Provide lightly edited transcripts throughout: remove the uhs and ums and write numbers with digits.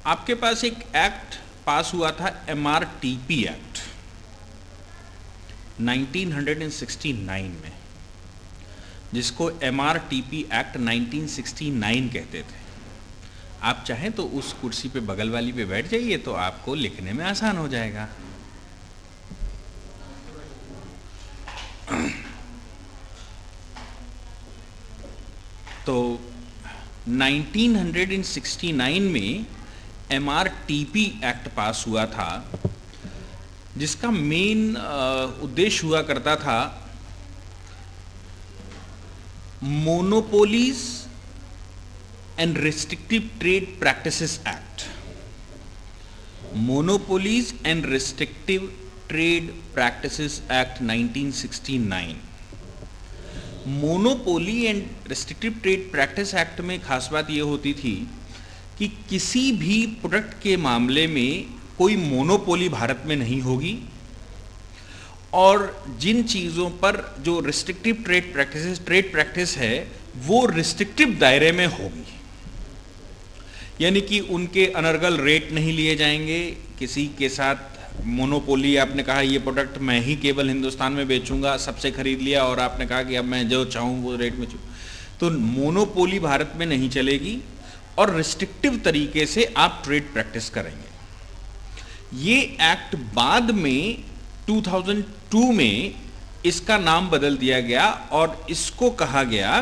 आपके पास एक एक्ट पास हुआ था, MRTP एक्ट 1969 में, जिसको MRTP एक्ट 1969 कहते थे। आप चाहें तो उस कुर्सी पे बगल वाली पे बैठ जाइए तो आपको लिखने में आसान हो जाएगा। तो 1969 में MRTP एक्ट पास हुआ था, जिसका मेन उद्देश्य हुआ करता था monopolies and restrictive trade practices act. Monopolies and restrictive trade practices act 1969। Monopoly and restrictive trade practice act में खास बात यह होती थी कि किसी भी प्रोडक्ट के मामले में कोई मोनोपोली भारत में नहीं होगी, और जिन चीज़ों पर जो रिस्ट्रिक्टिव ट्रेड प्रैक्टिस है वो रिस्ट्रिक्टिव दायरे में होगी। यानी कि उनके अनर्गल रेट नहीं लिए जाएंगे। किसी के साथ मोनोपोली, आपने कहा ये प्रोडक्ट मैं ही केवल हिंदुस्तान में बेचूंगा, सबसे खरीद लिया और आपने कहा कि अब मैं जो चाहूँ वो रेट में तो मोनोपोली भारत में नहीं चलेगी, और रिस्ट्रिक्टिव तरीके से आप ट्रेड प्रैक्टिस करेंगे। ये एक्ट बाद में 2002 में इसका नाम बदल दिया गया और इसको कहा गया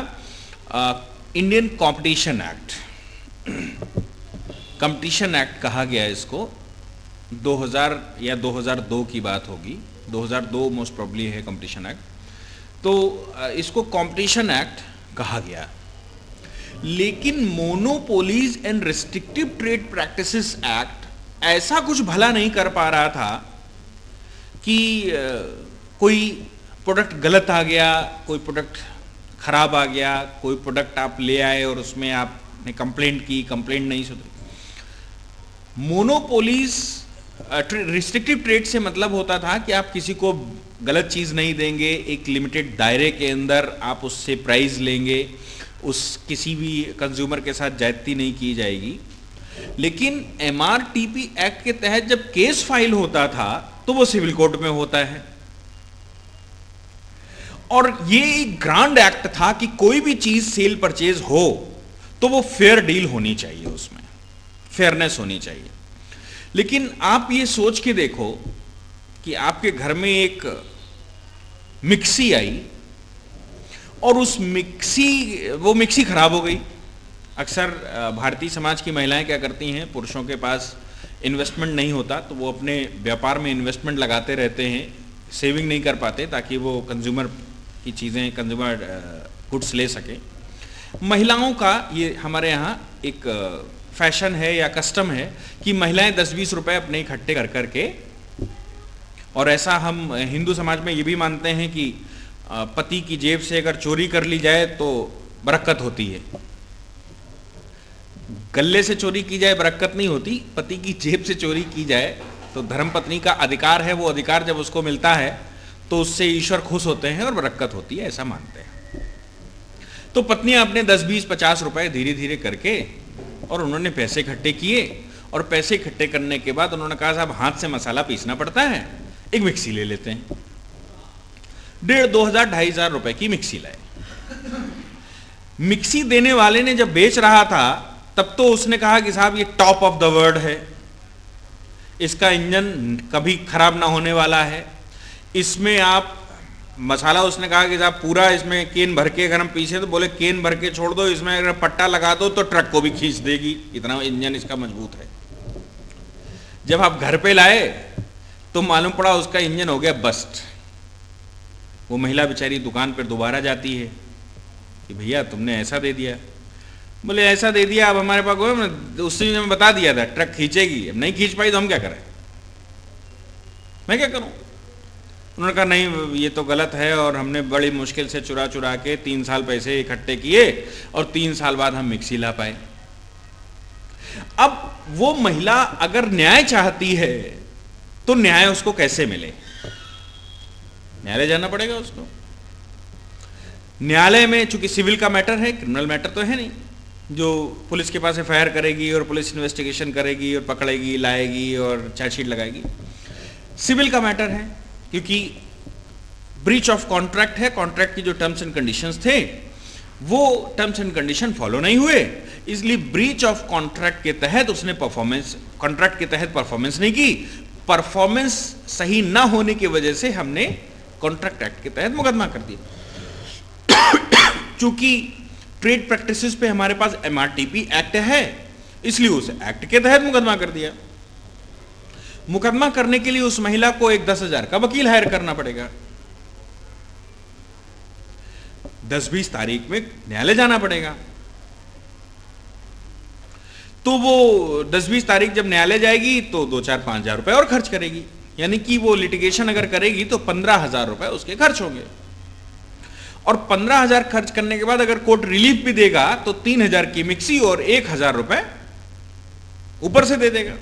Indian competition act. Competition act कहा गया इसको। 2000 या 2002 की बात होगी, 2002 मोस्ट प्रोबेबली है कॉम्पिटिशन एक्ट। तो इसको कॉम्पिटिशन एक्ट कहा गया। लेकिन monopolies and restrictive trade practices act ऐसा कुछ भला नहीं कर पा रहा था कि कोई प्रोडक्ट गलत आ गया, कोई प्रोडक्ट खराब आ गया, कोई प्रोडक्ट आप ले आए और उसमें आपने कंप्लेंट की, कंप्लेंट नहीं सुधरी। मोनोपोलीज रिस्ट्रिक्टिव ट्रेड से मतलब होता था कि आप किसी को गलत चीज़ नहीं देंगे, एक लिमिटेड दायरे के अंदर आप उससे प्राइस लेंगे, उस किसी भी कंज्यूमर के साथ ज्यादती नहीं की जाएगी। लेकिन MRTP एक्ट के तहत जब केस फाइल होता था तो वो सिविल कोर्ट में होता है, और ये एक ग्रांड एक्ट था कि कोई भी चीज सेल परचेज हो तो वो फेयर डील होनी चाहिए, उसमें फेयरनेस होनी चाहिए। लेकिन आप ये सोच के देखो कि आपके घर में एक मिक्सी आई और उस वो मिक्सी खराब हो गई। अक्सर भारतीय समाज की महिलाएं क्या करती हैं, पुरुषों के पास इन्वेस्टमेंट नहीं होता तो वो अपने व्यापार में इन्वेस्टमेंट लगाते रहते हैं, सेविंग नहीं कर पाते ताकि वो कंज्यूमर की चीज़ें, कंज्यूमर गुड्स ले सके। महिलाओं का ये हमारे यहाँ एक फैशन है या कस्टम है कि महिलाएं 10-20 रुपए अपने इकट्ठे कर करके, और ऐसा हम हिंदू समाज में ये भी मानते हैं कि पति की जेब से अगर चोरी कर ली जाए तो बरकत होती है। गले से चोरी की जाए बरकत नहीं होती, पति की जेब से चोरी की जाए तो धर्मपत्नी का अधिकार है, वो अधिकार जब उसको मिलता है तो उससे ईश्वर खुश होते हैं और बरकत होती है, ऐसा मानते हैं। तो पत्नियां अपने 10, 20, 50 रुपए धीरे धीरे करके, और उन्होंने पैसे इकट्ठे किए, और पैसे इकट्ठे करने के बाद उन्होंने कहा साहब हाथ से मसाला पीसना पड़ता है, एक मिक्सी ले लेते हैं। 1,500, 2,000, 2,500 रुपए की मिक्सी लाए। मिक्सी देने वाले ने जब बेच रहा था तब तो उसने कहा कि साहब ये टॉप ऑफ द वर्ल्ड है, इसका इंजन कभी खराब ना होने वाला है, इसमें आप मसाला, उसने कहा कि साहब पूरा इसमें केन भर के अगर हम पीछे, तो बोले केन भर के छोड़ दो, इसमें अगर पट्टा लगा दो तो ट्रक को भी खींच देगी, इतना इंजन इसका मजबूत है। जब आप घर पे लाए तो मालूम पड़ा उसका इंजन हो गया बस्ट। वो महिला बेचारी दुकान पर दोबारा जाती है कि भैया तुमने ऐसा दे दिया। बोले ऐसा दे दिया, अब हमारे पास उस दिन में बता दिया था ट्रक खींचेगी, अब नहीं खींच पाई तो हम क्या करें, मैं क्या करूं। उन्होंने कहा नहीं ये तो गलत है, और हमने बड़ी मुश्किल से चुरा चुरा के 3 साल पैसे इकट्ठे किए और 3 साल बाद हम मिक्सी ला पाए। अब वो महिला अगर न्याय चाहती है तो न्याय उसको कैसे मिले? न्यायालय जाना पड़ेगा उसको। न्यायालय में चूंकि सिविल का मैटर है, क्रिमिनल मैटर तो है नहीं, जो पुलिस के पास एफआईआर करेगी और पुलिस इन्वेस्टिगेशन करेगी और पकड़ेगी, लाएगी और चार्जशीट लगाएगी। सिविल का मैटर है, क्योंकि ब्रीच ऑफ कॉन्ट्रैक्ट है, कॉन्ट्रैक्ट की जो टर्म्स एंड कंडीशंस थे वो टर्म्स एंड कंडीशन फॉलो नहीं हुए, इसलिए ब्रीच ऑफ कॉन्ट्रैक्ट के तहत उसने परफॉर्मेंस, कॉन्ट्रैक्ट के तहत परफॉर्मेंस नहीं की, परफॉर्मेंस सही ना होने की वजह से हमने कॉन्ट्रैक्ट एक्ट के तहत मुकदमा कर दिया। चूंकि ट्रेड प्रैक्टिसेस पे हमारे पास एमआरटीपी एक्ट है, इसलिए उस एक्ट के तहत मुकदमा कर दिया। मुकदमा करने के लिए उस महिला को एक 10,000 का वकील हायर करना पड़ेगा, 10-20 तारीख में न्यायालय जाना पड़ेगा। तो वो 10-20 तारीख जब न्यायालय जाएगी तो 2-4-5 हजार रुपए और खर्च करेगी, यानी कि वो लिटिगेशन अगर करेगी तो 15,000 रुपए उसके खर्च होंगे। और 15,000 खर्च करने के बाद अगर कोर्ट रिलीफ भी देगा तो 3,000 की मिक्सी और 1,000 रुपए ऊपर से दे देगा,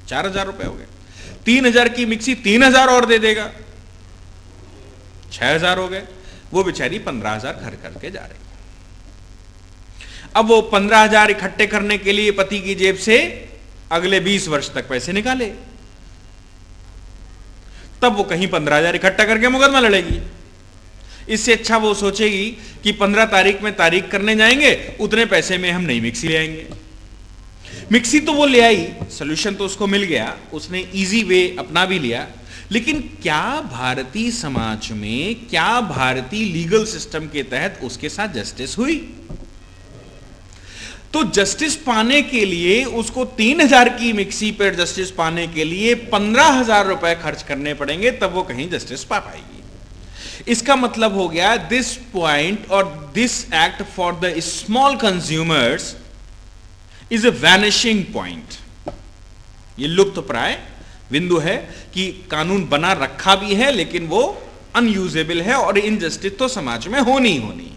4,000 रुपए हो गए। 3,000 की मिक्सी 3,000 और दे देगा, 6,000 हो गए। वो बेचारी 15,000 खर्च करके जा रही। अब वो 15,000 इकट्ठे करने के लिए पति की जेब से अगले 20 वर्ष तक पैसे निकाले, तब वो कहीं 15,000 इकट्ठा करके मुकदमा लड़ेगी। इससे अच्छा वो सोचेगी कि 15 तारीख में तारीख करने जाएंगे, उतने पैसे में हम नई मिक्सी ले आएंगे। मिक्सी तो वो ले आई, सोल्यूशन तो उसको मिल गया, उसने इजी वे अपना भी लिया। लेकिन क्या भारतीय समाज में, क्या भारतीय लीगल सिस्टम के तहत उसके साथ जस्टिस हुई? तो जस्टिस पाने के लिए उसको 3,000 की मिक्सी पर जस्टिस पाने के लिए 15,000 रुपए खर्च करने पड़ेंगे, तब वो कहीं जस्टिस पा पाएगी। इसका मतलब हो गया दिस पॉइंट और this act for the small consumers is a vanishing point. ये लुप्त प्राय बिंदु है कि कानून बना रखा भी है लेकिन वो अनयूजेबल है और इनजस्टिस तो समाज में होनी ही होनी।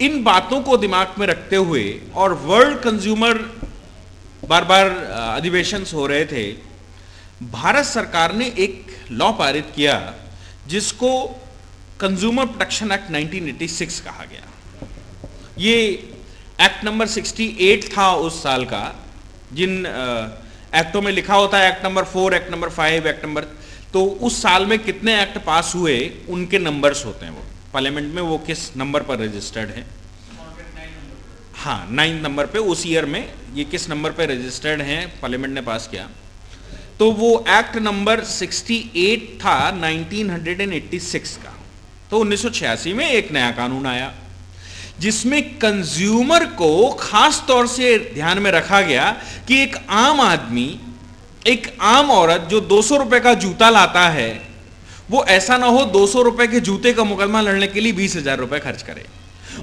इन बातों को दिमाग में रखते हुए और वर्ल्ड कंज्यूमर बार बार अधिवेशन हो रहे थे, भारत सरकार ने एक लॉ पारित किया जिसको कंज्यूमर प्रोटेक्शन एक्ट 1986 कहा गया। ये एक्ट नंबर 68 था उस साल का। जिन एक्टों में लिखा होता है act number 4, act number 5, act number, तो उस साल में कितने एक्ट पास हुए उनके नंबर्स होते हैं, वो पार्लियामेंट में वो किस नंबर पर रजिस्टर्ड है। हाँ, 9 नंबर पे उस ईयर में ये किस नंबर पे रजिस्टर्ड हैं, पार्लियामेंट ने पास किया। तो वो एक्ट नंबर 68 था 1986 का। तो 1986 में एक नया कानून आया जिसमें कंज्यूमर को खास तौर से ध्यान में रखा गया कि एक आम आदमी, एक आम औरत जो 200 रुपए का जूता लाता है, वो ऐसा ना हो 200 रुपए के जूते का मुकदमा लड़ने के लिए 20,000 रुपए खर्च करे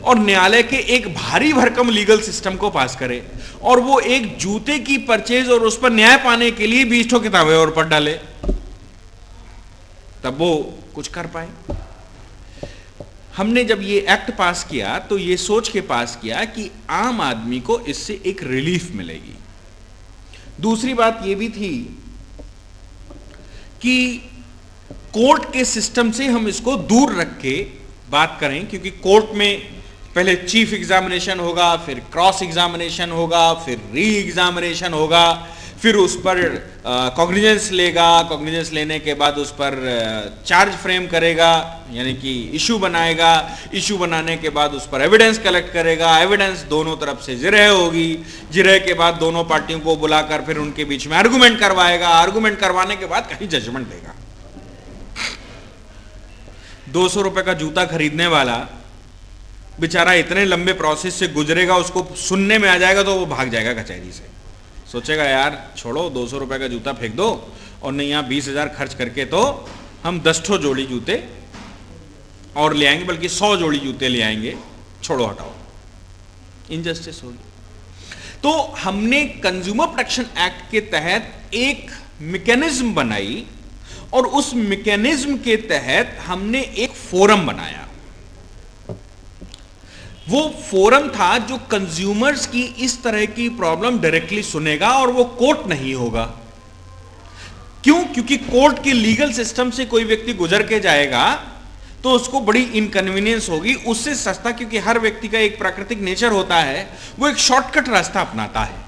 और न्यायालय के एक भारी भरकम लीगल सिस्टम को पास करे और वो एक जूते की परचेज और उस पर न्याय पाने के लिए 20 किताबें और पढ़ डाले, तब वो कुछ कर पाए। हमने जब ये एक्ट पास किया तो ये सोच के पास किया कि आम आदमी को इससे एक रिलीफ मिलेगी। दूसरी बात ये भी थी कि कोर्ट के सिस्टम से हम इसको दूर रख के बात करें, क्योंकि कोर्ट में पहले चीफ एग्जामिनेशन होगा, फिर क्रॉस एग्जामिनेशन होगा, फिर री एग्जामिनेशन होगा, फिर उस पर कॉग्निजेंस लेगा, कॉग्निजेंस लेने के बाद उस पर चार्ज फ्रेम करेगा, यानी कि इशू बनाएगा, इशू बनाने के बाद उस पर एविडेंस कलेक्ट करेगा, एविडेंस दोनों तरफ से जिरह होगी, जिरह के बाद दोनों पार्टियों को बुलाकर फिर उनके बीच में आर्गुमेंट करवाएगा, आर्गुमेंट करवाने के बाद कहीं जजमेंट देगा। 200 रुपए का जूता खरीदने वाला बेचारा इतने लंबे प्रोसेस से गुजरेगा, उसको सुनने में आ जाएगा तो वो भाग जाएगा कचहरी से, सोचेगा यार छोड़ो 200 रुपए का जूता फेंक दो, और नहीं यहाँ 20,000 खर्च करके तो हम 10 जोड़ी जूते और ले आएंगे, बल्कि 100 जोड़ी जूते ले आएंगे, छोड़ो हटाओ, इनजस्टिस होगी। तो हमने कंज्यूमर प्रोटेक्शन एक्ट के तहत एक मैकेनिज्म बनाई और उस मैकेनिज्म के तहत हमने एक फोरम बनाया। वो फोरम था जो कंज्यूमर्स की इस तरह की प्रॉब्लम डायरेक्टली सुनेगा और वो कोर्ट नहीं होगा। क्यों? क्योंकि कोर्ट के लीगल सिस्टम से कोई व्यक्ति गुजर के जाएगा तो उसको बड़ी इनकन्वीनियंस होगी। उससे सस्ता, क्योंकि हर व्यक्ति का एक प्राकृतिक नेचर होता है, वो एक शॉर्टकट रास्ता अपनाता है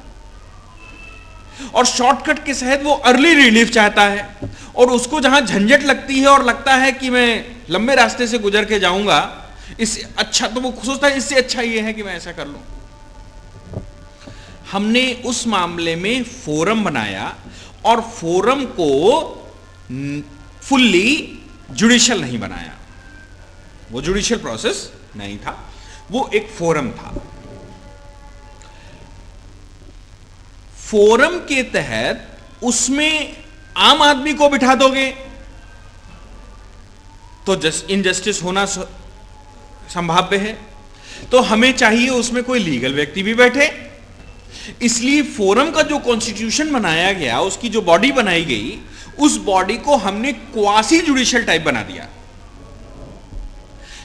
और शॉर्टकट के तहत वो अर्ली रिलीफ चाहता है। और उसको जहां झंझट लगती है और लगता है कि मैं लंबे रास्ते से गुजर के जाऊंगा, इससे अच्छा, तो वो सोचता है इससे अच्छा ये है कि मैं ऐसा कर लूं। हमने उस मामले में फोरम बनाया और फोरम को फुल्ली जुडिशियल नहीं बनाया। वो जुडिशियल प्रोसेस नहीं था, वो एक फोरम था। फोरम के तहत उसमें आम आदमी को बिठा दोगे तो इनजस्टिस होना संभाव्य है। तो हमें चाहिए उसमें कोई लीगल व्यक्ति भी बैठे। इसलिए फोरम का जो कॉन्स्टिट्यूशन बनाया गया, उसकी जो बॉडी बनाई गई, उस बॉडी को हमने क्वासी जुडिशियल टाइप बना दिया,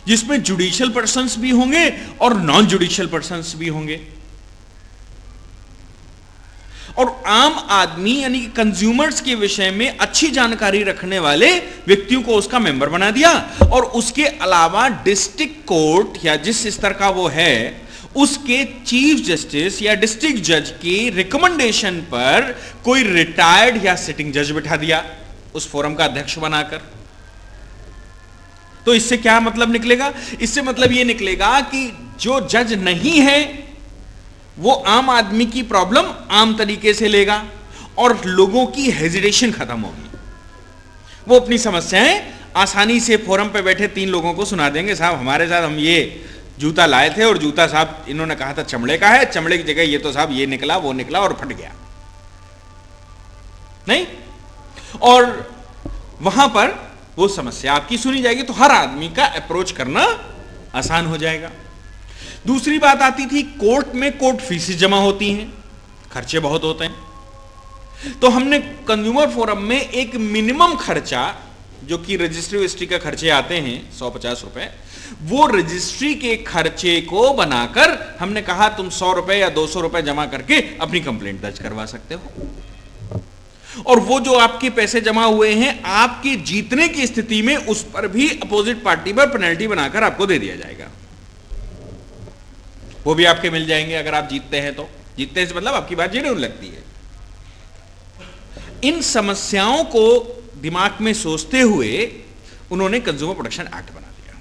जिसमें जुडिशियल पर्सन्स भी होंगे और नॉन जुडिशियल पर्सन्स भी होंगे। और आम आदमी यानी कंज्यूमर्स के विषय में अच्छी जानकारी रखने वाले व्यक्तियों को उसका मेंबर बना दिया। और उसके अलावा डिस्ट्रिक्ट कोर्ट या जिस स्तर का वो है, उसके चीफ जस्टिस या डिस्ट्रिक्ट जज की रिकमेंडेशन पर कोई रिटायर्ड या सिटिंग जज बिठा दिया उस फोरम का अध्यक्ष बनाकर। तो इससे क्या मतलब निकलेगा? इससे मतलब यह निकलेगा कि जो जज नहीं है वो आम आदमी की प्रॉब्लम आम तरीके से लेगा और लोगों की हेजिटेशन खत्म होगी। वो अपनी समस्याएं आसानी से फोरम पे बैठे 3 लोगों को सुना देंगे, साहब हमारे साथ हम ये जूता लाए थे और जूता साहब इन्होंने कहा था चमड़े का है, चमड़े की जगह ये तो साहब ये निकला वो निकला और फट गया। नहीं, और वहां पर वो समस्या आपकी सुनी जाएगी, तो हर आदमी का अप्रोच करना आसान हो जाएगा। दूसरी बात आती थी, कोर्ट में कोर्ट फीस जमा होती हैं, खर्चे बहुत होते हैं। तो हमने कंज्यूमर फोरम में एक मिनिमम खर्चा, जो कि रजिस्ट्री विस्ट्री का खर्चे आते हैं 150 रुपए, वो रजिस्ट्री के खर्चे को बनाकर हमने कहा तुम 100 रुपए या 200 रुपए जमा करके अपनी कंप्लेंट दर्ज करवा सकते हो। और वो जो आपके पैसे जमा हुए हैं, आपके जीतने की स्थिति में उस पर भी अपोजिट पार्टी पर पेनल्टी बनाकर आपको दे दिया जाएगा। वो भी आपके मिल जाएंगे अगर आप जीतते हैं तो। जीतने से मतलब आपकी बात जेन्युइन लगती है। इन समस्याओं को दिमाग में सोचते हुए उन्होंने कंज्यूमर प्रोटेक्शन एक्ट बना दिया।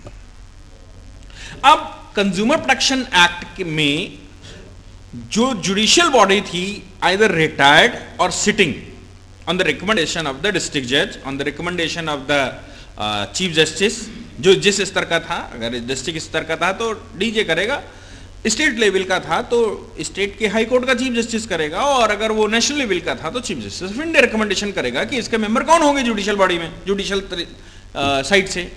अब कंज्यूमर प्रोटेक्शन एक्ट में जो जुडिशियल बॉडी थी, आइदर रिटायर्ड और sitting on the recommendation of the district जज, on the recommendation of the chief justice, जो जिस स्तर का था, अगर डिस्ट्रिक्ट स्तर का था तो डीजे करेगा, स्टेट लेवल का था तो स्टेट के हाई कोर्ट का चीफ जस्टिस करेगा, और अगर वो नेशनल लेवल का था तो chief justice of India recommendation करेगा कि इसके मेंबर कौन होंगे जुडिशियल बॉडी में, जुडिशियल साइड से।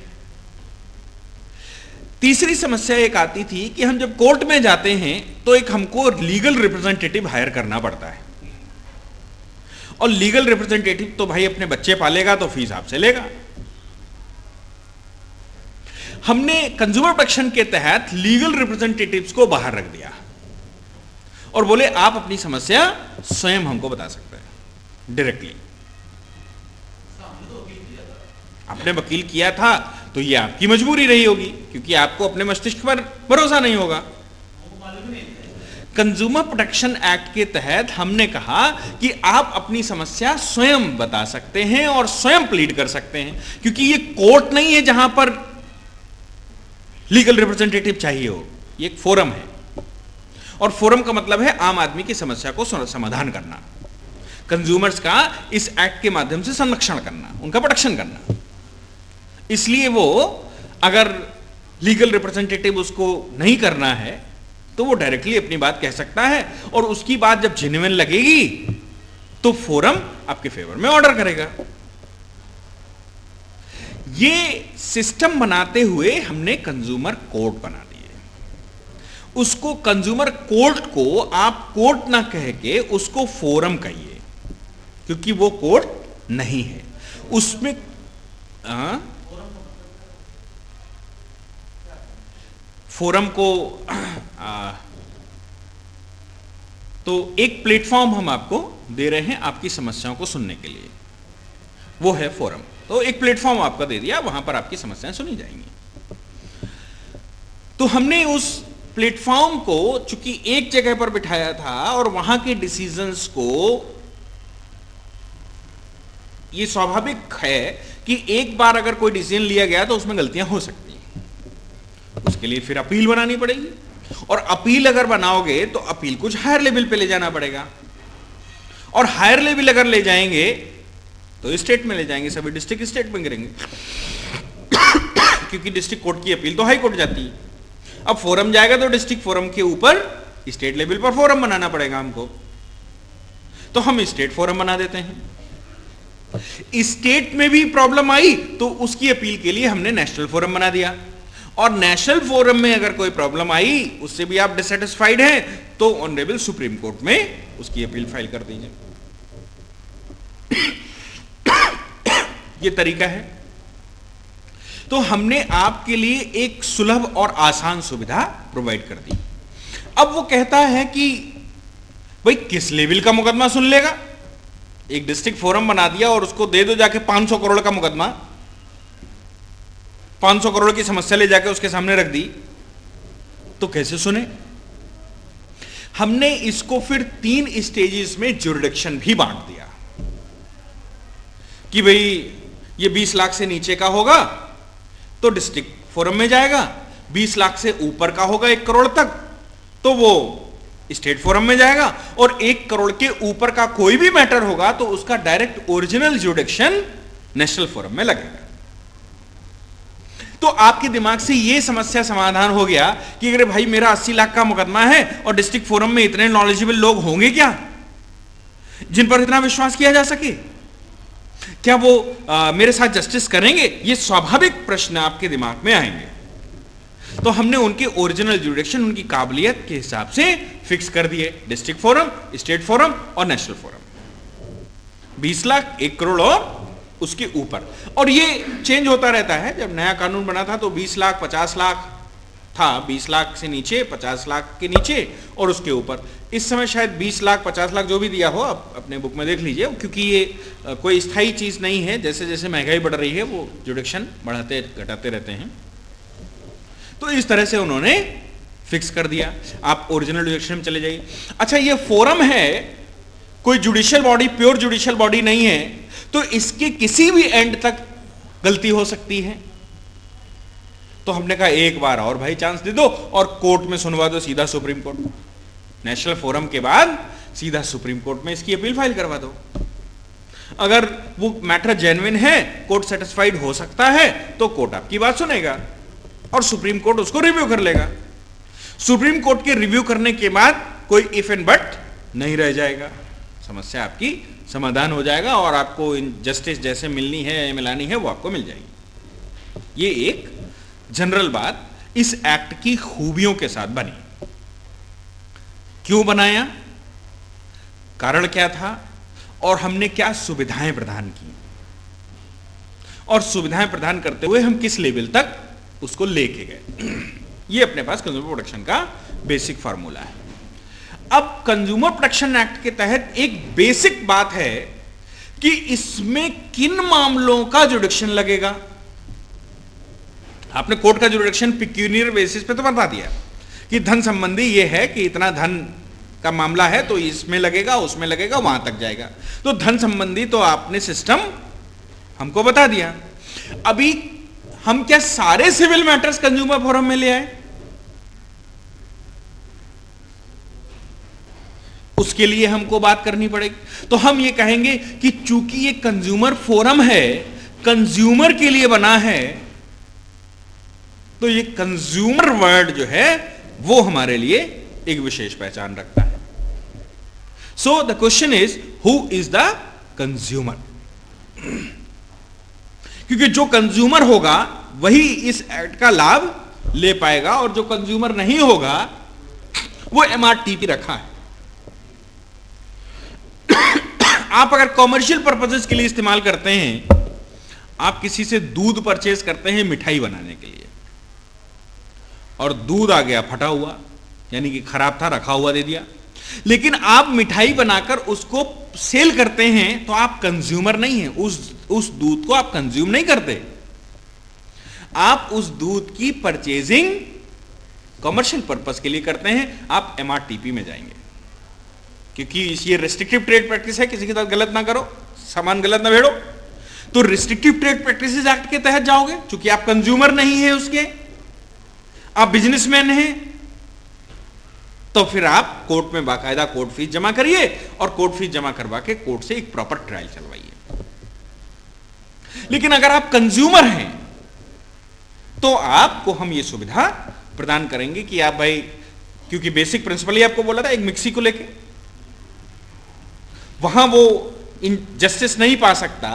तीसरी समस्या एक आती थी कि हम जब कोर्ट में जाते हैं तो एक हमको लीगल रिप्रेजेंटेटिव हायर करना पड़ता है, और लीगल रिप्रेजेंटेटिव तो भाई अपने बच्चे पालेगा तो फीस आपसे लेगा। हमने कंज्यूमर प्रोटेक्शन के तहत लीगल रिप्रेजेंटेटिव्स को बाहर रख दिया और बोले आप अपनी समस्या स्वयं हमको बता सकते हैं डायरेक्टली। आपने वकील किया था तो ये आपकी मजबूरी रही होगी, क्योंकि आपको अपने मस्तिष्क पर भरोसा नहीं होगा। कंज्यूमर प्रोटेक्शन एक्ट के तहत हमने कहा कि आप अपनी समस्या स्वयं बता सकते हैं और स्वयं प्लीड कर सकते हैं, क्योंकि ये कोर्ट नहीं है जहां पर लीगल रिप्रेजेंटेटिव चाहिए हो, ये एक फोरम है। और फोरम का मतलब है आम आदमी की समस्या को समाधान करना, कंज्यूमर्स का इस एक्ट के माध्यम से संरक्षण करना, उनका प्रोटेक्शन करना। इसलिए वो अगर लीगल रिप्रेजेंटेटिव उसको नहीं करना है तो वो डायरेक्टली अपनी बात कह सकता है, और उसकी बात जब जेन्युइन लगेगी तो फोरम आपके फेवर में ऑर्डर करेगा। ये सिस्टम बनाते हुए हमने कंज्यूमर कोर्ट बना दिए। उसको कंज्यूमर कोर्ट को आप कोर्ट ना कह के उसको फोरम कहिए, क्योंकि वो कोर्ट नहीं है उसमें। फोरम को तो एक प्लेटफॉर्म हम आपको दे रहे हैं आपकी समस्याओं को सुनने के लिए, वो है फोरम। तो एक प्लेटफॉर्म आपका दे दिया, वहां पर आपकी समस्याएं सुनी जाएंगी। तो हमने उस प्लेटफॉर्म को चूंकि एक जगह पर बिठाया था और वहां के डिसीजंस को, ये स्वाभाविक है कि एक बार अगर कोई डिसीजन लिया गया तो उसमें गलतियां हो सकती हैं, उसके लिए फिर अपील बनानी पड़ेगी, और अपील अगर बनाओगे तो अपील कुछ हायर लेवल पे ले जाना पड़ेगा, और हायर लेवल अगर ले जाएंगे तो स्टेट में ले जाएंगे, सभी डिस्ट्रिक्ट स्टेट में करेंगे क्योंकि डिस्ट्रिक्ट कोर्ट की अपील तो हाई कोर्ट जाती है। अब फोरम जाएगा तो डिस्ट्रिक्ट फोरम के ऊपर स्टेट लेवल पर फोरम बनाना पड़ेगा हमको, तो हम स्टेट फोरम बना देते हैं। स्टेट में भी प्रॉब्लम आई तो उसकी अपील के लिए हमने नेशनल फोरम बना दिया, और नेशनल फोरम में अगर कोई प्रॉब्लम आई, उससे भी आप डिससेटिस्फाइड हैं, तो ऑनरेबल सुप्रीम कोर्ट में उसकी अपील फाइल कर दीजिए। ये तरीका है। तो हमने आपके लिए एक सुलभ और आसान सुविधा प्रोवाइड कर दी। अब वो कहता है कि भाई किस लेवल का मुकदमा सुन लेगा? एक डिस्ट्रिक्ट फोरम बना दिया और उसको दे दो जाके 500 करोड़ का मुकदमा, 500 करोड़ की समस्या ले जाके उसके सामने रख दी, तो कैसे सुने? हमने इसको फिर 3 स्टेजेस में ज्यूरिडिक्शन भी बांट दिया कि भाई ये 20 लाख से नीचे का होगा तो डिस्ट्रिक्ट फोरम में जाएगा, 20 लाख से ऊपर का होगा 1 करोड़ तक तो वो स्टेट फोरम में जाएगा, और 1 करोड़ के ऊपर का कोई भी मैटर होगा तो उसका डायरेक्ट ओरिजिनल ज्यूडिक्शन नेशनल फोरम में लगेगा। तो आपके दिमाग से ये समस्या समाधान हो गया कि अगर भाई मेरा 80 लाख का मुकदमा है और डिस्ट्रिक्ट फोरम में इतने नॉलेजेबल लोग होंगे क्या जिन पर इतना विश्वास किया जा सके? क्या वो मेरे साथ जस्टिस करेंगे? ये स्वाभाविक प्रश्न आपके दिमाग में आएंगे। तो हमने उनके ओरिजिनल ज्यूडिक्शन, उनकी काबिलियत के हिसाब से फिक्स कर दिए, डिस्ट्रिक्ट फोरम, स्टेट फोरम और नेशनल फोरम। 20 लाख, 1 करोड़ और उसके ऊपर। और ये चेंज होता रहता है। जब नया कानून बना था तो 20 लाख, 50 लाख था, 20 लाख से नीचे, 50 लाख के नीचे और उसके ऊपर। इस समय शायद 20 लाख, 50 लाख जो भी दिया हो, आप अपने बुक में देख लीजिए, क्योंकि ये कोई स्थायी चीज नहीं है। जैसे जैसे महंगाई बढ़ रही है वो ज्यूडिक्शन बढ़ाते घटाते रहते हैं। तो इस तरह से उन्होंने फिक्स कर दिया। आप ओरिजिनल ज्यूडिक्शन में चले जाइए। अच्छा, ये फोरम है, कोई judicial body, pure judicial body नहीं है, तो इसके किसी भी एंड तक गलती हो सकती है। तो हमने कहा एक बार और भाई चांस दे दो और कोर्ट में सुनवा दो, सीधा सुप्रीम कोर्ट। नेशनल फोरम के बाद सीधा सुप्रीम कोर्ट में इसकी अपील फाइल करवा दो। अगर वो मैटर जेन्युइन है, कोर्ट सेटिस्फाइड हो सकता है, तो कोर्ट आपकी बात सुनेगा और सुप्रीम कोर्ट उसको रिव्यू कर लेगा। सुप्रीम कोर्ट के रिव्यू करने के बाद कोई इफ एंड बट नहीं रह जाएगा, समस्या आपकी समाधान हो जाएगा और आपको जस्टिस जैसे मिलनी है या मिलानी है वो आपको मिल जाएगी। ये एक जनरल बात इस एक्ट की खूबियों के साथ बनी। क्यों बनाया, कारण क्या था और हमने क्या सुविधाएं प्रदान की, और सुविधाएं प्रदान करते हुए हम किस लेवल तक उसको लेके गए। ये अपने पास कंज्यूमर प्रोटेक्शन का बेसिक फार्मूला है। अब कंज्यूमर प्रोटेक्शन एक्ट के तहत एक बेसिक बात है कि इसमें किन मामलों का जुडिक्शन लगेगा। आपने कोर्ट का जुडिक्शन पिक्यूनियर बेसिस पे तो बता दिया कि धन संबंधी ये है कि इतना धन का मामला है तो इसमें लगेगा, उसमें लगेगा, वहां तक जाएगा। तो धन संबंधी तो आपने सिस्टम हमको बता दिया। अभी हम क्या सारे सिविल मैटर्स कंज्यूमर फोरम में ले आए? उसके लिए हमको बात करनी पड़ेगी। तो हम ये कहेंगे कि चूंकि ये कंज्यूमर फोरम है, कंज्यूमर के लिए बना है, तो ये कंज्यूमर वर्ड जो है वो हमारे लिए एक विशेष पहचान रखता है। So the question is, who is the consumer? क्योंकि जो कंज्यूमर होगा वही इस एक्ट का लाभ ले पाएगा, और जो कंज्यूमर नहीं होगा वो MRTP रखा है। आप अगर कॉमर्शियल पर्पसेस के लिए इस्तेमाल करते हैं, आप किसी से दूध परचेज करते हैं मिठाई बनाने के लिए, और दूध आ गया फटा हुआ, यानी कि खराब था, रखा हुआ दे दिया। लेकिन आप मिठाई बनाकर उसको सेल करते हैं तो आप कंज्यूमर नहीं हैं, उस दूध को आप कंज्यूम नहीं करते। आप उस दूध की परचेजिंग कमर्शियल पर्पस के लिए करते हैं, आप MRTP में जाएंगे, क्योंकि ये रिस्ट्रिक्टिव ट्रेड प्रैक्टिस है, किसी के साथ गलत ना करो, सामान गलत ना भेड़ो। तो रिस्ट्रिक्टिव ट्रेड प्रैक्टिसेस एक्ट के तहत जाओगे, क्योंकि आप कंज्यूमर नहीं है उसके, आप बिजनेसमैन हैं, तो फिर आप कोर्ट में बाकायदा कोर्ट फीस जमा करिए और कोर्ट फीस जमा करवा के कोर्ट से एक प्रॉपर ट्रायल चलवाइए। लेकिन अगर आप कंज्यूमर हैं तो आपको हम ये सुविधा प्रदान करेंगे कि आप भाई, क्योंकि बेसिक प्रिंसिपल ही आपको बोला था, एक मिक्सी को लेके वहां वो जस्टिस नहीं पा सकता,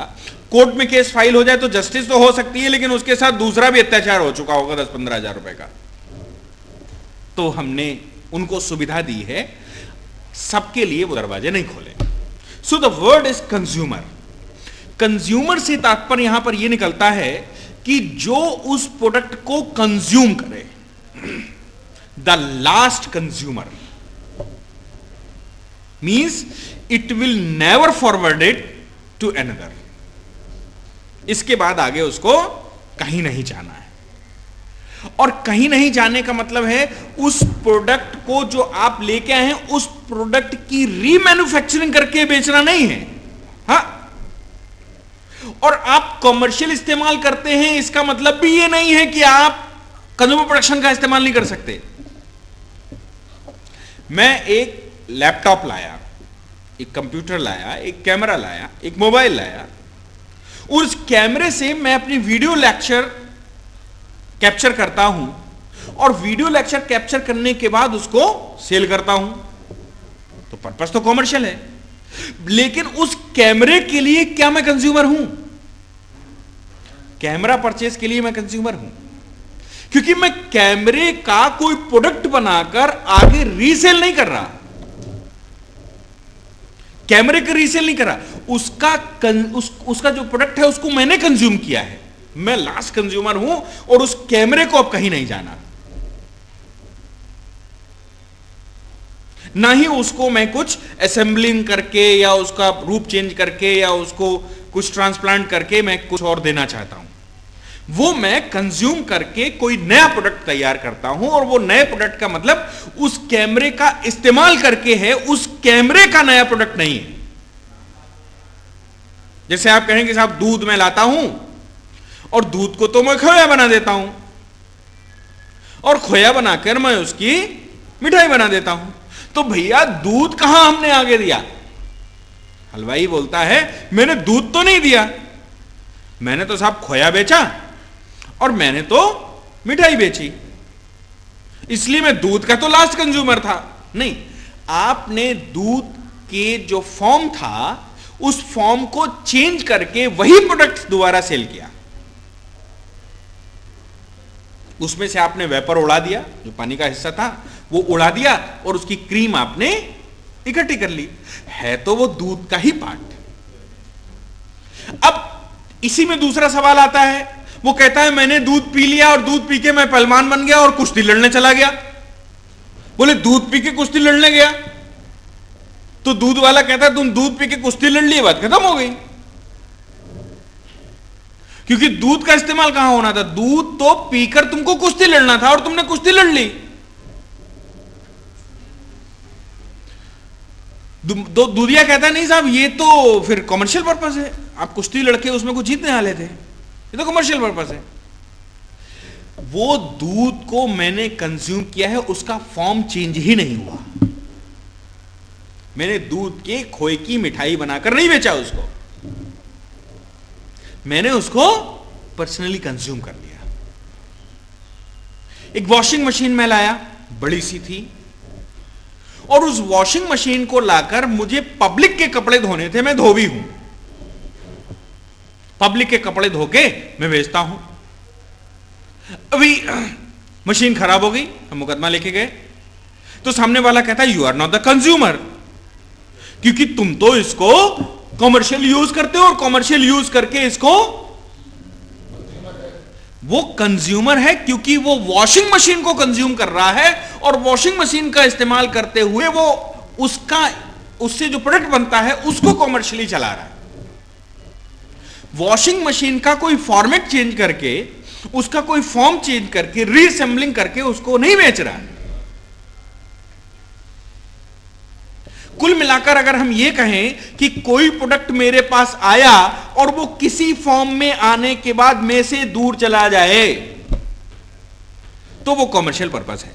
कोर्ट में केस फाइल हो जाए तो जस्टिस तो हो सकती है, लेकिन उसके साथ दूसरा भी अत्याचार हो चुका होगा 10-15 हजार रुपए का। तो हमने उनको सुविधा दी है, सबके लिए वो दरवाजे नहीं खोले। So the word is consumer. Consumer से तात्पर्य यहां पर यह निकलता है कि जो उस प्रोडक्ट को कंज्यूम करे, the last consumer means it will never forward it to another. इसके बाद आगे उसको कहीं नहीं जाना है। और कहीं नहीं जाने का मतलब है उस प्रोडक्ट को जो आप लेके आए हैं उस प्रोडक्ट की रीमैन्युफैक्चरिंग करके बेचना नहीं है। हाँ, और आप कमर्शियल इस्तेमाल करते हैं, इसका मतलब भी ये नहीं है कि आप कंज्यूमर प्रोडक्शन का इस्तेमाल नहीं कर सकते। मैं एक लैपटॉप लाया, एक कंप्यूटर लाया, एक कैमरा लाया, एक मोबाइल लाया, उस कैमरे से मैं अपनी वीडियो लेक्चर कैप्चर करता हूं और वीडियो लेक्चर कैप्चर करने के बाद उसको सेल करता हूं, तो पर्पस तो कमर्शियल है। लेकिन उस कैमरे के लिए क्या मैं कंज्यूमर हूं? कैमरा परचेज के लिए मैं कंज्यूमर हूं, क्योंकि मैं कैमरे का कोई प्रोडक्ट बनाकर आगे रीसेल नहीं कर रहा, कैमरे का रीसेल नहीं कर रहा, उसका जो प्रोडक्ट है उसको मैंने कंज्यूम किया है, मैं लास्ट कंज्यूमर हूं और उस कैमरे को अब कहीं नहीं जाना, ना ही उसको मैं कुछ असेंबलिंग करके या उसका रूप चेंज करके या उसको कुछ ट्रांसप्लांट करके मैं कुछ और देना चाहता हूं। वो मैं कंज्यूम करके कोई नया प्रोडक्ट तैयार करता हूं, और वो नए प्रोडक्ट का मतलब उस कैमरे का इस्तेमाल करके है, उस कैमरे का नया प्रोडक्ट नहीं है। जैसे आप कहेंगे साहब दूध मैं लाता हूं और दूध को तो मैं खोया बना देता हूं और खोया बनाकर मैं उसकी मिठाई बना देता हूं, तो भैया दूध कहां हमने आगे दिया? हलवाई बोलता है मैंने दूध तो नहीं दिया, मैंने तो साहब खोया बेचा और मैंने तो मिठाई बेची, इसलिए मैं दूध का तो लास्ट कंज्यूमर था। नहीं, आपने दूध के जो फॉर्म था उस फॉर्म को चेंज करके वही प्रोडक्ट दोबारा सेल किया, उसमें से आपने वेपर उड़ा दिया, जो पानी का हिस्सा था वो उड़ा दिया और उसकी क्रीम आपने इकट्ठी कर ली, है तो वो दूध का ही पार्ट। अब इसी में दूसरा सवाल आता है, वो कहता है मैंने दूध पी लिया और दूध पी के मैं पहलवान बन गया और कुश्ती लड़ने चला गया। बोले दूध पी के कुश्ती लड़ने गया, तो दूध वाला कहता है तुम दूध पी के कुश्ती लड़ ली, बात खत्म हो गई, क्योंकि दूध का इस्तेमाल कहां होना था? दूध तो पीकर तुमको कुश्ती लड़ना था और तुमने कुश्ती लड़ ली। दूधिया कहता है नहीं साहब ये तो फिर कमर्शियल पर्पस है, आप कुश्ती लड़के उसमें कुछ जीतने वाले थे, ये तो कमर्शियल पर्पस है। वो दूध को मैंने कंज्यूम किया है, उसका फॉर्म चेंज ही नहीं हुआ, मैंने दूध के खोए की मिठाई बनाकर नहीं बेचा उसको, मैंने उसको पर्सनली कंज्यूम कर लिया। एक वॉशिंग मशीन में लाया, बड़ी सी थी, और उस वॉशिंग मशीन को लाकर मुझे पब्लिक के कपड़े धोने थे, मैं धोबी हूं, पब्लिक के कपड़े धोके मैं बेचता हूं। अभी मशीन खराब हो गई, हम मुकदमा लेके गए, तो सामने वाला कहता है you are not the consumer, क्योंकि तुम तो इसको कमर्शियल यूज करते हो और कमर्शियल यूज करके इसको, वो कंज्यूमर है क्योंकि वो वॉशिंग मशीन को कंज्यूम कर रहा है और वॉशिंग मशीन का इस्तेमाल करते हुए वो उससे जो प्रोडक्ट बनता है उसको कमर्शियली चला रहा है। वॉशिंग मशीन का कोई फॉर्मेट चेंज करके उसका कोई फॉर्म चेंज करके रीअसेंबलिंग करके उसको नहीं बेच रहा है। कुल मिलाकर अगर हम ये कहें कि कोई प्रोडक्ट मेरे पास आया और वो किसी फॉर्म में आने के बाद में से दूर चला जाए तो वो कॉमर्शियल पर्पस है,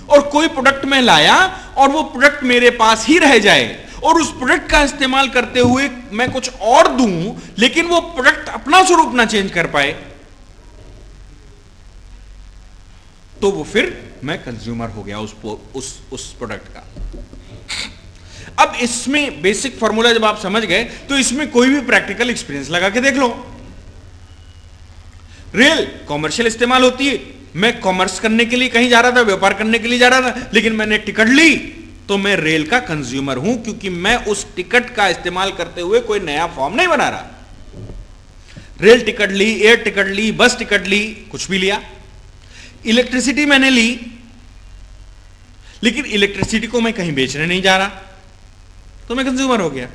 और कोई प्रोडक्ट में लाया और वो प्रोडक्ट मेरे पास ही रह जाए और उस प्रोडक्ट का इस्तेमाल करते हुए मैं कुछ और दूं लेकिन वो प्रोडक्ट अपना स्वरूप ना चेंज कर पाए, तो वो फिर मैं कंज्यूमर हो गया उस प्रोडक्ट का। अब इसमें बेसिक फॉर्मूला जब आप समझ गए तो इसमें कोई भी प्रैक्टिकल एक्सपीरियंस लगा के देख लो। रेल कॉमर्शियल इस्तेमाल होती है, मैं कॉमर्स करने के लिए कहीं जा रहा था, व्यापार करने के लिए जा रहा था, लेकिन मैंने टिकट ली तो मैं रेल का कंज्यूमर हूं, क्योंकि मैं उस टिकट का इस्तेमाल करते हुए कोई नया फॉर्म नहीं बना रहा। रेल टिकट ली, एयर टिकट ली, बस टिकट ली, कुछ भी लिया। इलेक्ट्रिसिटी मैंने ली, लेकिन इलेक्ट्रिसिटी को मैं कहीं बेचने नहीं जा रहा, तो मैं कंज्यूमर हो गया।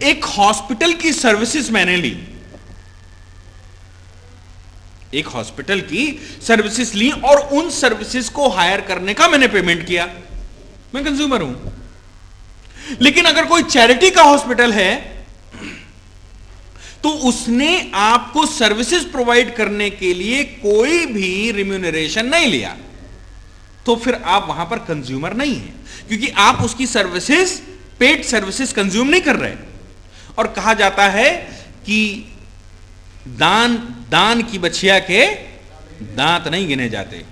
एक हॉस्पिटल की सर्विसेज मैंने ली, एक हॉस्पिटल की सर्विसेज ली और उन सर्विसेज को हायर करने का मैंने पेमेंट किया, मैं कंज्यूमर हूं। लेकिन अगर कोई चैरिटी का हॉस्पिटल है तो उसने आपको सर्विसेज प्रोवाइड करने के लिए कोई भी रिम्यूनरेशन नहीं लिया, तो फिर आप वहां पर कंज्यूमर नहीं है, क्योंकि आप उसकी सर्विसेज, पेड सर्विसेज कंज्यूम नहीं कर रहे। और कहा जाता है कि दान की बछिया के दांत नहीं गिने जाते,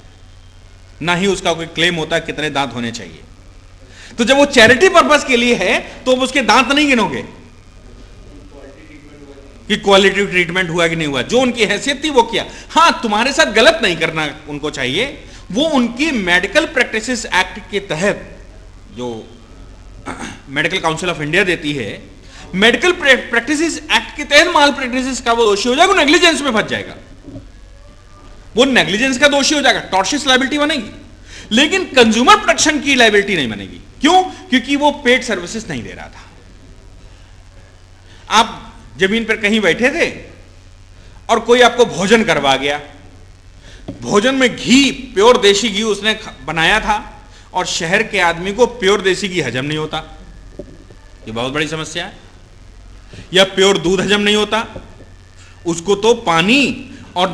ना ही उसका कोई क्लेम होता कितने दांत होने चाहिए। तो जब वो चैरिटी पर्पस के लिए है तो अब उसके दांत नहीं गिनोगे कि क्वालिटी ट्रीटमेंट हुआ कि नहीं हुआ, जो उनकी हैसियत थी वो किया। हां, तुम्हारे साथ गलत नहीं करना उनको चाहिए, वो उनकी मेडिकल प्रैक्टिसेस एक्ट के तहत, जो मेडिकल काउंसिल ऑफ इंडिया देती है, मेडिकल प्रैक्टिसेस एक्ट के तहत माल प्रैक्टिसेस का वो दोषी हो जाएगा, वो नेग्लिजेंस में फंस जाएगा, वो नेग्लिजेंस का दोषी हो जाएगा, टॉर्शियस लायबिलिटी बनेगी, लेकिन कंज्यूमर प्रोटेक्शन की लायबिलिटी नहीं बनेगी। क्यों? क्योंकि वो पेड सर्विसेज नहीं दे रहा था। आप जमीन पर कहीं बैठे थे और कोई आपको भोजन करवा गया, भोजन में घी, प्योर देसी घी उसने बनाया था, और शहर के आदमी को प्योर देसी घी हजम नहीं होता, ये बहुत बड़ी समस्या है। या प्योर दूध हजम नहीं होता, उसको तो पानी और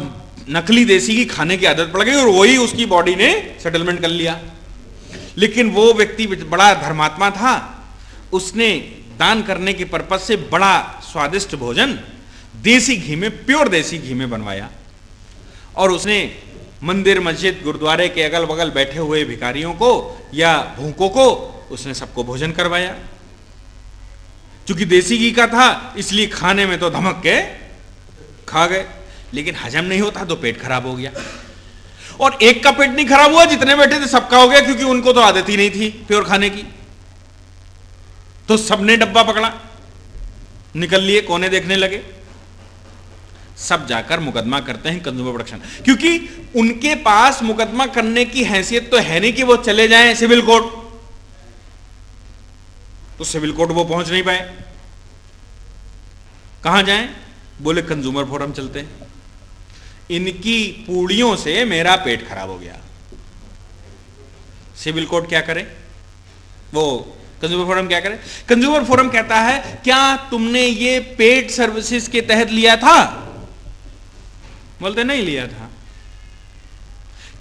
नकली देसी घी खाने की आदत पड़ गई और वही उसकी बॉडी ने सेटलमेंट कर लिया। लेकिन वो व्यक्ति बड़ा धर्मात्मा था, उसने दान करने के पर्पज से बड़ा स्वादिष्ट भोजन देसी घी में, प्योर देसी घी में बनवाया, और उसने मंदिर, मस्जिद, गुरुद्वारे के अगल बगल बैठे हुए भिखारियों को या भूखों को उसने सबको भोजन करवाया। चूंकि देसी घी का था इसलिए खाने में तो धमक के खा गए, लेकिन हजम नहीं होता तो पेट खराब हो गया। और एक का पेट नहीं खराब हुआ, जितने बैठे थे सबका हो गया, क्योंकि उनको तो आदत ही नहीं थी प्योर खाने की। तो सबने डब्बा पकड़ा, निकल लिए, कोने देखने लगे, सब जाकर मुकदमा करते हैं कंज्यूमर प्रोटेक्शन, क्योंकि उनके पास मुकदमा करने की हैसियत तो है नहीं कि वो चले जाएं सिविल कोर्ट, तो सिविल कोर्ट वो पहुंच नहीं पाए। कहां जाएं? बोले कंज्यूमर फोरम चलते हैं, इनकी पूड़ियों से मेरा पेट खराब हो गया। सिविल कोर्ट क्या करे, वो कंज्यूमर फोरम क्या करे? कंज्यूमर फोरम कहता है क्या तुमने ये पेड सर्विसेज के तहत लिया था? बोलते नहीं लिया था।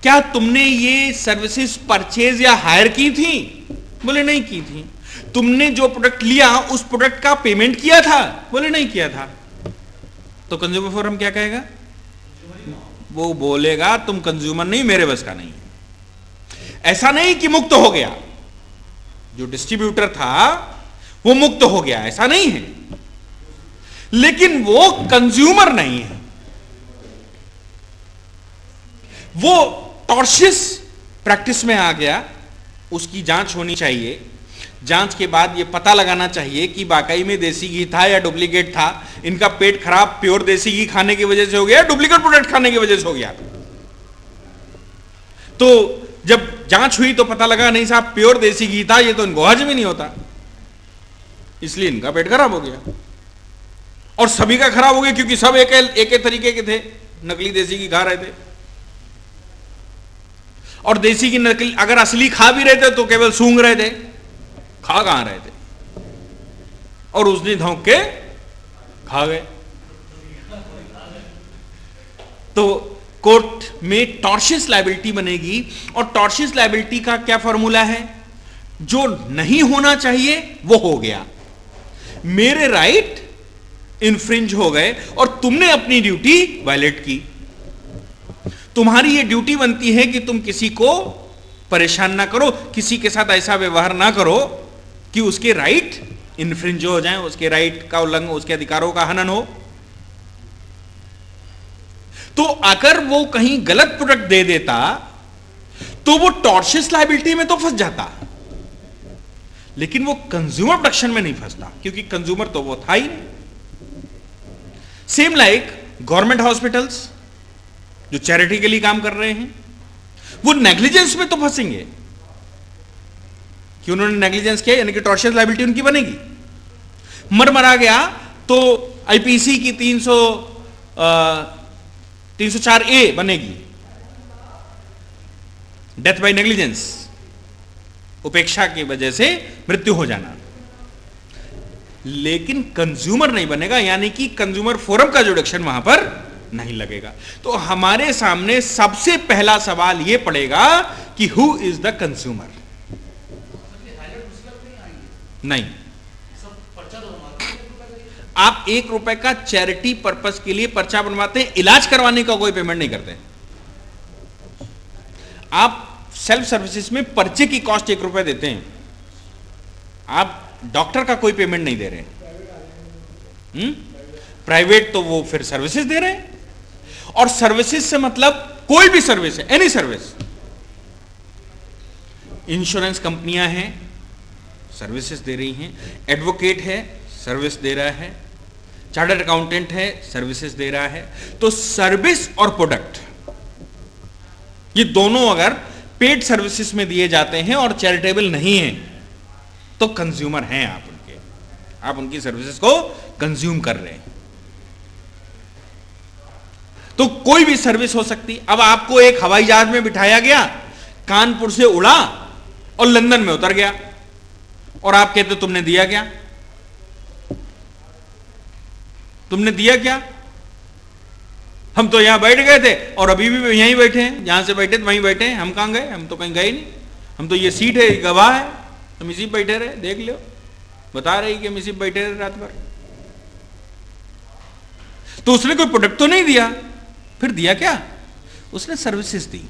क्या तुमने ये सर्विसेज परचेज या हायर की थी? बोले नहीं की थी। तुमने जो प्रोडक्ट लिया उस प्रोडक्ट का पेमेंट किया था? बोले नहीं किया था। तो कंज्यूमर फोरम क्या कहेगा? वो बोलेगा तुम कंज्यूमर नहीं, मेरे बस का नहीं। ऐसा नहीं कि मुक्त हो गया, जो डिस्ट्रीब्यूटर था वो मुक्त हो गया, ऐसा नहीं है, लेकिन वो कंज्यूमर नहीं है। वो टॉर्शियस प्रैक्टिस में आ गया, उसकी जांच होनी चाहिए। जांच के बाद ये पता लगाना चाहिए कि वाकई में देसी घी था या डुप्लीकेट था। इनका पेट खराब प्योर देसी घी खाने की वजह से हो गया, डुप्लीकेट प्रोडक्ट खाने की वजह से हो गया। तो जब जांच हुई तो पता लगा नहीं साहब प्योर देसी घी था, ये तो इनको हजम ही नहीं होता, इसलिए इनका पेट खराब हो गया। और सभी का खराब हो गया क्योंकि सब एक तरीके के थे, नकली देसी घी खा रहे थे। और देसी की नकली अगर असली खा भी रहे थे तो केवल सूंघ रहे थे, खा कहां रहे थे, और उसने धौंक के खा गए। तो कोर्ट में टॉर्शियस लायबिलिटी बनेगी, और टॉर्शियस लायबिलिटी का क्या फॉर्मूला है? जो नहीं होना चाहिए वो हो गया, मेरे राइट इन्फ्रिंज हो गए और तुमने अपनी ड्यूटी वायलेट की। तुम्हारी ये ड्यूटी बनती है कि तुम किसी को परेशान ना करो, किसी के साथ ऐसा व्यवहार ना करो कि उसके राइट इन्फ्रिंज हो जाए, उसके राइट का उल्लंघन, उसके अधिकारों का हनन हो। तो अगर वो कहीं गलत प्रोडक्ट दे देता तो वो टॉर्शियस लायबिलिटी में तो फंस जाता, लेकिन वो कंज्यूमर प्रोटेक्शन में नहीं फंसता, क्योंकि कंज्यूमर तो वो था ही नहीं। सेम लाइक गवर्नमेंट हॉस्पिटल्स जो चैरिटी के लिए काम कर रहे हैं, वो नेग्लिजेंस में तो फंसेंगे कि उन्होंने नेग्लिजेंस किया, यानी कि टॉर्शियस लायबिलिटी उनकी बनेगी। मरा गया तो आईपीसी की 304A बनेगी, डेथ बाय नेग्लिजेंस, उपेक्षा की वजह से मृत्यु हो जाना। लेकिन कंज्यूमर नहीं बनेगा, यानी कि कंज्यूमर फोरम का जुडिक्शन वहां पर नहीं लगेगा। तो हमारे सामने सबसे पहला सवाल यह पड़ेगा कि हु इज द कंज्यूमर। नहीं, आप ₹1 का चैरिटी पर्पस के लिए पर्चा बनवाते हैं, इलाज करवाने का कोई पेमेंट नहीं करते। आप सेल्फ सर्विसेज में पर्चे की कॉस्ट ₹1 देते हैं, आप डॉक्टर का कोई पेमेंट नहीं दे रहे। प्राइवेट तो वो फिर सर्विसेज दे रहे हैं, और सर्विसेज से मतलब कोई भी सर्विस है, एनी सर्विस। इंश्योरेंस कंपनियां हैं, सर्विसेज दे रही हैं, एडवोकेट है, सर्विस दे रहा है, चार्टर्ड अकाउंटेंट है, सर्विसेज दे रहा है। तो सर्विस और प्रोडक्ट, ये दोनों अगर पेड सर्विसेज में दिए जाते हैं और चैरिटेबल नहीं है तो कंज्यूमर हैं आप उनकी सर्विसेज को कंज्यूम कर रहे हैं। तो कोई भी सर्विस हो सकती। अब आपको एक हवाई जहाज में बिठाया गया, कानपुर से उड़ा और लंदन में उतर गया, और आप कहते तुमने दिया क्या? तुमने दिया क्या? हम तो यहां बैठ गए थे और अभी भी यहीं बैठे हैं, जहां से बैठे थे वहीं बैठे हैं। हम कहां गए? हम तो कहीं गए नहीं। हम तो ये सीट है, गवाह है, हम इसी बैठे रहे, देख लो, बता रही कि हम इसी बैठे रहे रात भर। तो उसने कोई प्रोडक्ट तो नहीं दिया, फिर दिया क्या? उसने सर्विसेज दी।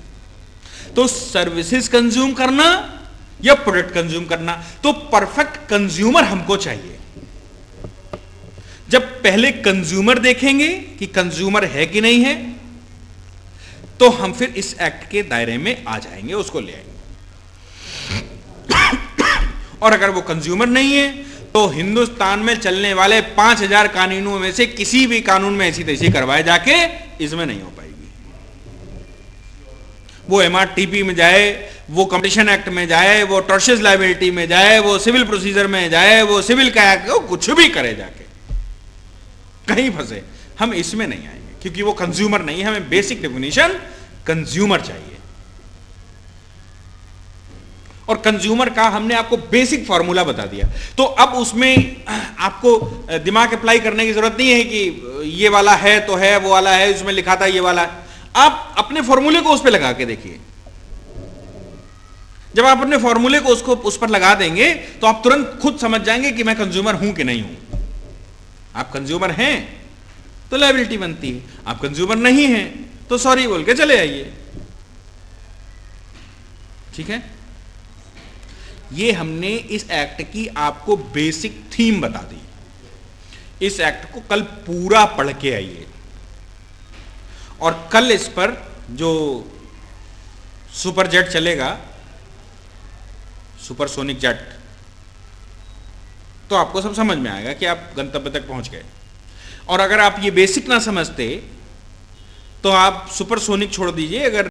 तो सर्विसेज कंज्यूम करना या प्रोडक्ट कंज्यूम करना, तो परफेक्ट कंज्यूमर हमको चाहिए। जब पहले कंज्यूमर देखेंगे कि कंज्यूमर है कि नहीं है, तो हम फिर इस एक्ट के दायरे में आ जाएंगे, उसको ले आएंगे। और अगर वो कंज्यूमर नहीं है तो हिंदुस्तान में चलने वाले 5000 कानूनों में से किसी भी कानून में ऐसी तैसी करवाए जाके इसमें नहीं हो पाएगी। वो MRTP में जाए, वो कंपटीशन एक्ट में जाए, वो टॉर्शियस लायबिलिटी में जाए, वो सिविल प्रोसीजर में जाए, वो सिविल का एक्ट, वो कुछ भी करे जाके कहीं फंसे, हम इसमें नहीं आएंगे, क्योंकि वो कंज्यूमर नहीं है। हमें बेसिक डेफिनेशन कंज्यूमर चाहिए, और कंज्यूमर का हमने आपको बेसिक फॉर्मूला बता दिया। तो अब उसमें आपको दिमाग अप्लाई करने की जरूरत नहीं है कि ये वाला है तो है, वो वाला है, उसमें लिखा था ये वाला। आप अपने फॉर्मूले को उस पर लगा के देखिए। जब आप अपने फॉर्मूले को उस पर लगा देंगे तो आप तुरंत खुद समझ जाएंगे कि मैं कंज्यूमर हूं कि नहीं हूं। आप कंज्यूमर हैं तो लायबिलिटी बनती है, आप कंज्यूमर नहीं हैं तो सॉरी बोल के चले आइए। ठीक है, ये हमने इस एक्ट की आपको बेसिक थीम बता दी। इस एक्ट को कल पूरा पढ़ के आइए, और कल इस पर जो सुपर जेट चलेगा, सुपरसोनिक जेट, तो आपको सब समझ में आएगा कि आप गंतव्य तक पहुंच गए। और अगर आप ये बेसिक ना समझते तो आप सुपरसोनिक छोड़ दीजिए, अगर